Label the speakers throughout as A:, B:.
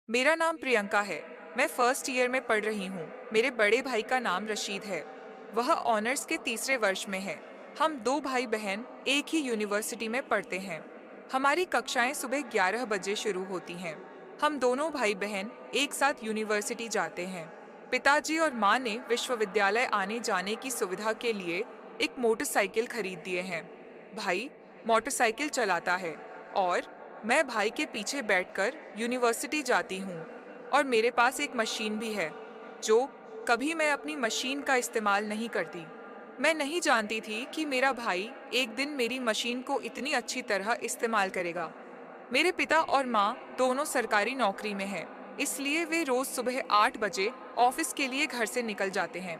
A: मेरा नाम प्रियंका है। मैं फर्स्ट ईयर में पढ़ रही हूँ। मेरे बड़े भाई का नाम रशीद है। वह ऑनर्स के तीसरे वर्ष में है। हम दो भाई बहन एक ही यूनिवर्सिटी में पढ़ते हैं। हमारी कक्षाएं सुबह 11 बजे शुरू होती हैं। हम दोनों भाई बहन एक साथ यूनिवर्सिटी जाते हैं। पिताजी और माँ ने विश्वविद्यालय आने जाने की सुविधा के लिए एक मोटरसाइकिल खरीद दिए हैं। भाई मोटरसाइकिल चलाता है और मैं भाई के पीछे बैठकर यूनिवर्सिटी जाती हूँ। और मेरे पास एक मशीन भी है जो कभी मैं अपनी मशीन का इस्तेमाल नहीं करती। मैं नहीं जानती थी कि मेरा भाई एक दिन मेरी मशीन को इतनी अच्छी तरह इस्तेमाल करेगा। मेरे पिता और माँ दोनों सरकारी नौकरी में हैं, इसलिए वे रोज सुबह 8 बजे ऑफिस के लिए घर से निकल जाते हैं।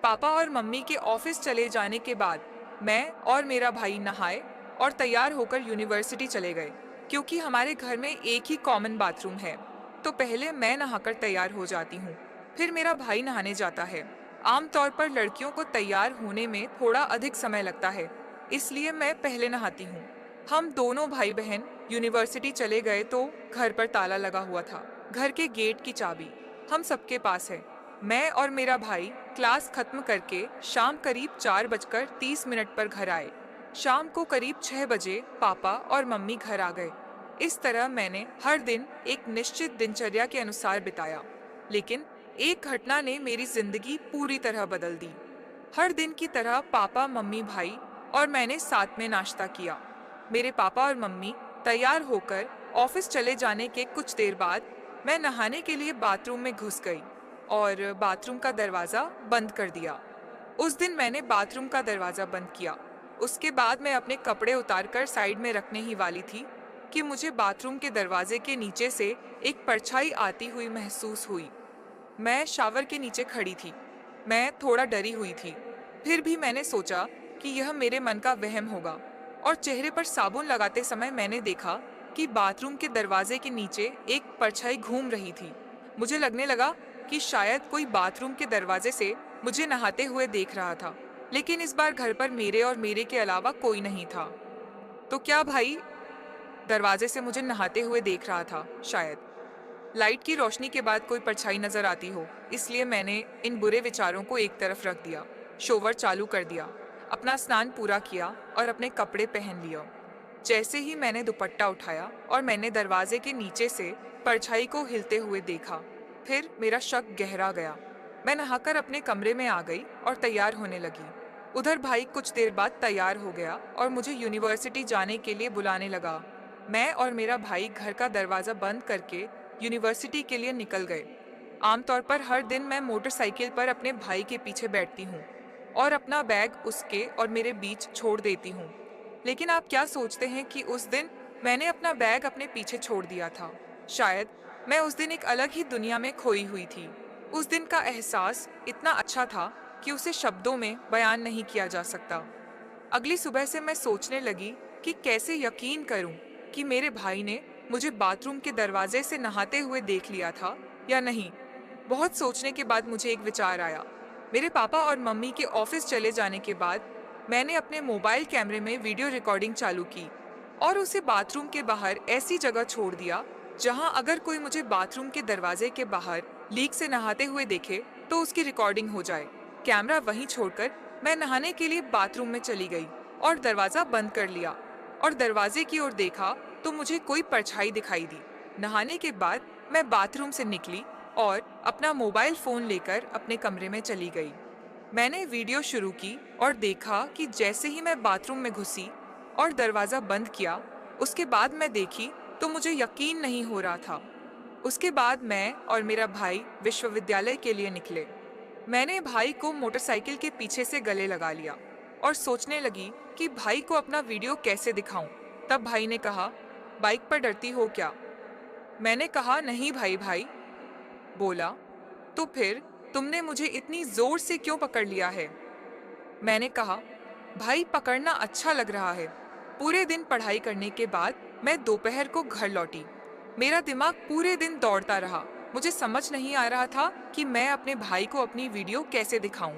A: पापा और मम्मी के ऑफिस चले जाने के बाद मैं और मेरा भाई नहाए और तैयार होकर यूनिवर्सिटी चले गए। क्योंकि हमारे घर में एक ही कॉमन बाथरूम है, तो पहले मैं नहाकर तैयार हो जाती हूँ, फिर मेरा भाई नहाने जाता है। आमतौर पर लड़कियों को तैयार होने में थोड़ा अधिक समय लगता है, इसलिए मैं पहले नहाती हूँ। हम दोनों भाई बहन यूनिवर्सिटी चले गए तो घर पर ताला लगा हुआ था। घर के गेट की चाबी हम सबके पास है। मैं और मेरा भाई क्लास खत्म करके शाम करीब 4:30 पर घर आए। शाम को करीब 6 बजे पापा और मम्मी घर आ गए। इस तरह मैंने हर दिन एक निश्चित दिनचर्या के अनुसार बिताया। लेकिन एक घटना ने मेरी जिंदगी पूरी तरह बदल दी। हर दिन की तरह पापा मम्मी भाई और मैंने साथ में नाश्ता किया। मेरे पापा और मम्मी तैयार होकर ऑफिस चले जाने के कुछ देर बाद मैं नहाने के लिए बाथरूम में घुस गई और बाथरूम का दरवाज़ा बंद कर दिया। उस दिन मैंने बाथरूम का दरवाज़ा बंद किया। उसके बाद मैं अपने कपड़े उतारकर साइड में रखने ही वाली थी कि मुझे बाथरूम के दरवाजे के नीचे से एक परछाई आती हुई महसूस हुई। मैं शावर के नीचे खड़ी थी। मैं थोड़ा डरी हुई थी। फिर भी मैंने सोचा कि यह मेरे मन का वहम होगा, और चेहरे पर साबुन लगाते समय मैंने देखा कि बाथरूम के दरवाजे के नीचे एक परछाई घूम रही थी। मुझे लगने लगा कि शायद कोई बाथरूम के दरवाजे से मुझे नहाते हुए देख रहा था, लेकिन इस बार घर पर मेरे और मेरे के अलावा कोई नहीं था। तो क्या भाई दरवाजे से मुझे नहाते हुए देख रहा था? शायद लाइट की रोशनी के बाद कोई परछाई नजर आती हो, इसलिए मैंने इन बुरे विचारों को एक तरफ रख दिया। शोवर चालू कर दिया, अपना स्नान पूरा किया और अपने कपड़े पहन लिया। जैसे ही मैंने दुपट्टा उठाया और मैंने दरवाजे के नीचे से परछाई को हिलते हुए देखा, फिर मेरा शक गहरा गया। मैं नहाकर अपने कमरे में आ गई और तैयार होने लगी। उधर भाई कुछ देर बाद तैयार हो गया और मुझे यूनिवर्सिटी जाने के लिए बुलाने लगा। मैं और मेरा भाई घर का दरवाज़ा बंद करके यूनिवर्सिटी के लिए निकल गए। आमतौर पर हर दिन मैं मोटरसाइकिल पर अपने भाई के पीछे बैठती हूँ और अपना बैग उसके और मेरे बीच छोड़ देती हूँ। लेकिन आप क्या सोचते हैं कि उस दिन मैंने अपना बैग अपने पीछे छोड़ दिया था? शायद मैं उस दिन एक अलग ही दुनिया में खोई हुई थी। उस दिन का एहसास इतना अच्छा था कि उसे शब्दों में बयान नहीं किया जा सकता। अगली सुबह से मैं सोचने लगी कि कैसे यकीन करूं कि मेरे भाई ने मुझे बाथरूम के दरवाजे से नहाते हुए देख लिया था या नहीं। बहुत सोचने के बाद मुझे एक विचार आया। मेरे पापा और मम्मी के ऑफिस चले जाने के बाद मैंने अपने मोबाइल कैमरे में वीडियो रिकॉर्डिंग चालू की और उसे बाथरूम के बाहर ऐसी जगह छोड़ दिया जहां अगर कोई मुझे बाथरूम के दरवाजे के बाहर लीक से नहाते हुए देखे तो उसकी रिकॉर्डिंग हो जाए। कैमरा वहीं छोड़कर मैं नहाने के लिए बाथरूम में चली गई और दरवाज़ा बंद कर लिया और दरवाजे की ओर देखा तो मुझे कोई परछाई दिखाई दी। नहाने के बाद मैं बाथरूम से निकली और अपना मोबाइल फ़ोन लेकर अपने कमरे में चली गई। मैंने वीडियो शुरू की और देखा कि जैसे ही मैं बाथरूम में घुसी और दरवाज़ा बंद किया, उसके बाद मैं देखी तो मुझे यकीन नहीं हो रहा था। उसके बाद मैं और मेरा भाई विश्वविद्यालय के लिए निकले। मैंने भाई को मोटरसाइकिल के पीछे से गले लगा लिया और सोचने लगी कि भाई को अपना वीडियो कैसे दिखाऊं। तब भाई ने कहा, बाइक पर डरती हो क्या? मैंने कहा, नहीं भाई भाई। बोला, तो फिर तुमने मुझे इतनी जोर से क्यों पकड़ लिया है? मैंने कहा, भाई पकड़ना अच्छा लग रहा है। पूरे दिन पढ़ाई करने के बाद मैं दोपहर को घर लौटी। मेरा दिमाग पूरे दिन दौड़ता रहा। मुझे समझ नहीं आ रहा था कि मैं अपने भाई को अपनी वीडियो कैसे दिखाऊं।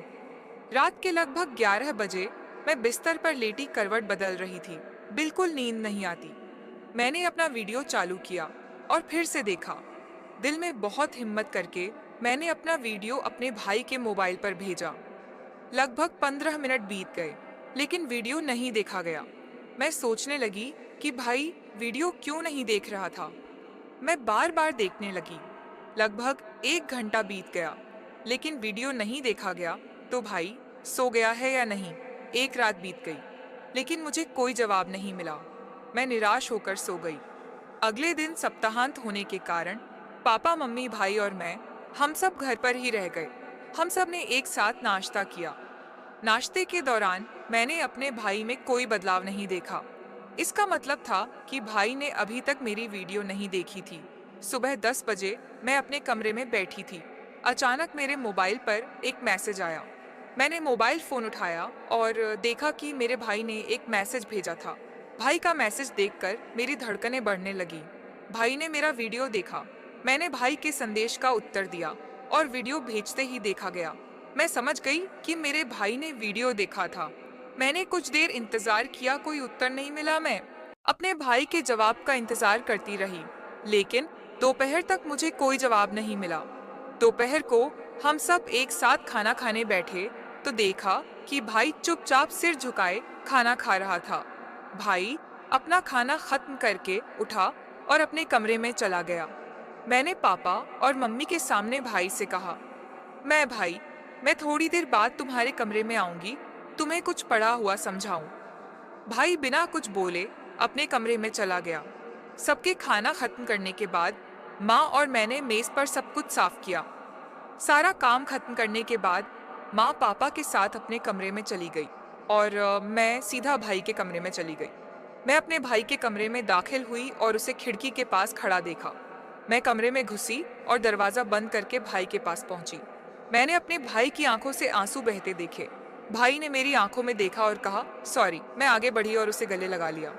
A: रात के लगभग 11 बजे मैं बिस्तर पर लेटी करवट बदल रही थी। बिल्कुल नींद नहीं आती। मैंने अपना वीडियो चालू किया और फिर से देखा। दिल में बहुत हिम्मत करके मैंने अपना वीडियो अपने भाई के मोबाइल पर भेजा। लगभग 15 मिनट बीत गए, लेकिन वीडियो नहीं देखा गया। मैं सोचने लगी कि भाई वीडियो क्यों नहीं देख रहा था। मैं बार बार देखने लगी। लगभग 1 घंटा बीत गया, लेकिन वीडियो नहीं देखा गया। तो भाई सो गया है या नहीं? एक रात बीत गई, लेकिन मुझे कोई जवाब नहीं मिला। मैं निराश होकर सो गई। अगले दिन सप्ताहांत होने के कारण पापा, मम्मी, भाई और मैं, हम सब घर पर ही रह गए। हम सब ने एक साथ नाश्ता किया। नाश्ते के दौरान मैंने अपने भाई में कोई बदलाव नहीं देखा। इसका मतलब था कि भाई ने अभी तक मेरी वीडियो नहीं देखी थी। सुबह 10 बजे मैं अपने कमरे में बैठी थी। अचानक मेरे मोबाइल पर एक मैसेज आया। मैंने मोबाइल फ़ोन उठाया और देखा कि मेरे भाई ने एक मैसेज भेजा था। भाई का मैसेज देखकर मेरी धड़कनें बढ़ने लगी। भाई ने मेरा वीडियो देखा। मैंने भाई के संदेश का उत्तर दिया और वीडियो भेजते ही देखा गया। मैं समझ गई कि मेरे भाई ने वीडियो देखा था। मैंने कुछ देर इंतजार किया, कोई उत्तर नहीं मिला। मैं अपने भाई के जवाब का इंतजार करती रही, लेकिन दोपहर तक मुझे कोई जवाब नहीं मिला। दोपहर को हम सब एक साथ खाना खाने बैठे तो देखा कि भाई चुपचाप सिर झुकाए खाना खा रहा था। भाई अपना खाना खत्म करके उठा और अपने कमरे में चला गया। मैंने पापा और मम्मी के सामने भाई से कहा, भाई, मैं थोड़ी देर बाद तुम्हारे कमरे में आऊंगी, तुम्हें कुछ पढ़ा हुआ समझाऊं। भाई बिना कुछ बोले अपने कमरे में चला गया। सबके खाना खत्म करने के बाद माँ और मैंने मेज पर सब कुछ साफ किया। सारा काम खत्म करने के बाद माँ पापा के साथ अपने कमरे में चली गई और मैं सीधा भाई के कमरे में चली गई। मैं अपने भाई के कमरे में दाखिल हुई और उसे खिड़की के पास खड़ा देखा। मैं कमरे में घुसी और दरवाज़ा बंद करके भाई के पास पहुंची। मैंने अपने भाई की आंखों से आंसू बहते देखे। भाई ने मेरी आंखों में देखा और कहा, सॉरी। मैं आगे बढ़ी और उसे गले लगा लिया।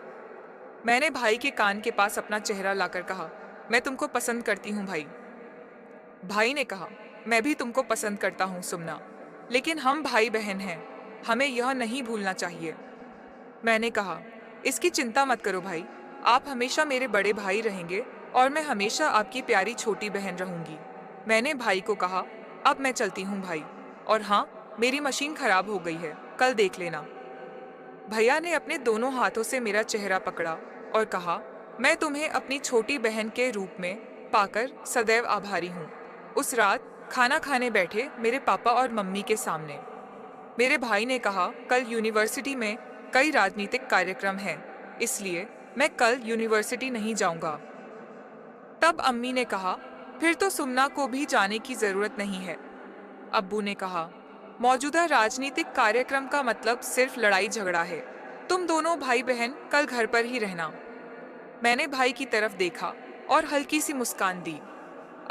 A: मैंने भाई के कान के पास अपना चेहरा लाकर कहा, मैं तुमको पसंद करती हूँ भाई। भाई ने कहा, मैं भी तुमको पसंद करता हूँ सुमना, लेकिन हम भाई बहन हैं, हमें यह नहीं भूलना चाहिए। मैंने कहा, इसकी चिंता मत करो भाई, आप हमेशा मेरे बड़े भाई रहेंगे और मैं हमेशा आपकी प्यारी छोटी बहन रहूंगी। मैंने भाई को कहा, अब मैं चलती हूँ भाई, और हाँ, मेरी मशीन खराब हो गई है, कल देख लेना। भैया ने अपने दोनों हाथों से मेरा चेहरा पकड़ा और कहा, मैं तुम्हें अपनी छोटी बहन के रूप में पाकर सदैव आभारी हूँ। उस रात खाना खाने बैठे मेरे पापा और मम्मी के सामने मेरे भाई ने कहा, कल यूनिवर्सिटी में कई राजनीतिक कार्यक्रम हैं, इसलिए मैं कल यूनिवर्सिटी नहीं जाऊंगा। तब अम्मी ने कहा, फिर तो सुमना को भी जाने की जरूरत नहीं है। अब्बू ने कहा, मौजूदा राजनीतिक कार्यक्रम का मतलब सिर्फ लड़ाई झगड़ा है, तुम दोनों भाई बहन कल घर पर ही रहना। मैंने भाई की तरफ देखा और हल्की सी मुस्कान दी।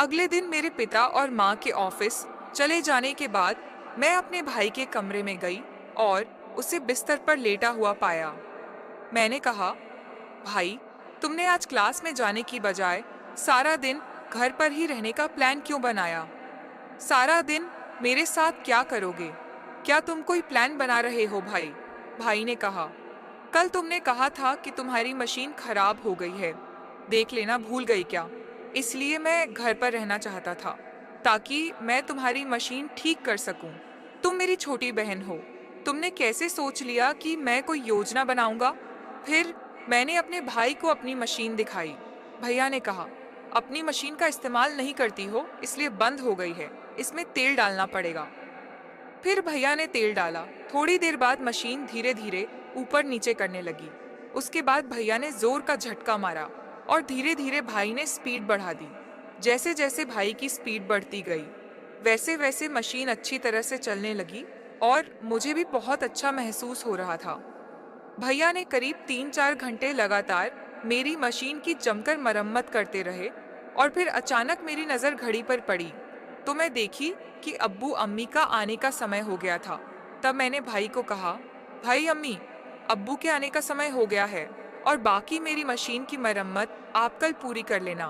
A: अगले दिन मेरे पिता और माँ के ऑफिस चले जाने के बाद मैं अपने भाई के कमरे में गई और उसे बिस्तर पर लेटा हुआ पाया। मैंने कहा, भाई, तुमने आज क्लास में जाने की बजाय सारा दिन घर पर ही रहने का प्लान क्यों बनाया? सारा दिन मेरे साथ क्या करोगे? क्या तुम कोई प्लान बना रहे हो भाई? भाई ने कहा, कल तुमने कहा था कि तुम्हारी मशीन खराब हो गई है, देख लेना, भूल गई क्या? इसलिए मैं घर पर रहना चाहता था ताकि मैं तुम्हारी मशीन ठीक कर सकूं। तुम मेरी छोटी बहन हो, तुमने कैसे सोच लिया कि मैं कोई योजना बनाऊंगा? फिर मैंने अपने भाई को अपनी मशीन दिखाई। भैया ने कहा, अपनी मशीन का इस्तेमाल नहीं करती हो इसलिए बंद हो गई है, इसमें तेल डालना पड़ेगा। फिर भैया ने तेल डाला। थोड़ी देर बाद मशीन धीरे धीरे ऊपर नीचे करने लगी। उसके बाद भैया ने जोर का झटका मारा और धीरे धीरे भाई ने स्पीड बढ़ा दी। जैसे जैसे भाई की स्पीड बढ़ती गई वैसे वैसे मशीन अच्छी तरह से चलने लगी और मुझे भी बहुत अच्छा महसूस हो रहा था। भैया ने करीब 3-4 घंटे लगातार मेरी मशीन की जमकर मरम्मत करते रहे और फिर अचानक मेरी नज़र घड़ी पर पड़ी तो मैं देखी कि अब्बू अम्मी का आने का समय हो गया था। तब मैंने भाई को कहा, भाई अम्मी, अब्बू के आने का समय हो गया है और बाकी मेरी मशीन की मरम्मत आप कल पूरी कर लेना।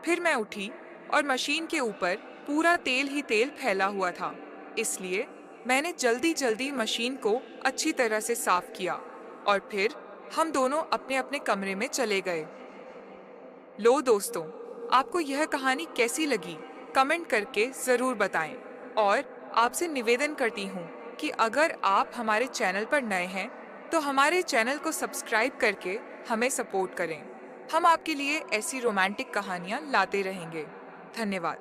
A: फिर मैं उठी और मशीन के ऊपर पूरा तेल ही तेल फैला हुआ था, इसलिए मैंने जल्दी जल्दी मशीन को अच्छी तरह से साफ किया और फिर हम दोनों अपने अपने कमरे में चले गए। लो दोस्तों, आपको यह कहानी कैसी लगी, कमेंट करके ज़रूर बताएं। और आपसे निवेदन करती हूँ कि अगर आप हमारे चैनल पर नए हैं, तो हमारे चैनल को सब्सक्राइब करके हमें सपोर्ट करें। हम आपके लिए ऐसी रोमांटिक कहानियाँ लाते रहेंगे। धन्यवाद।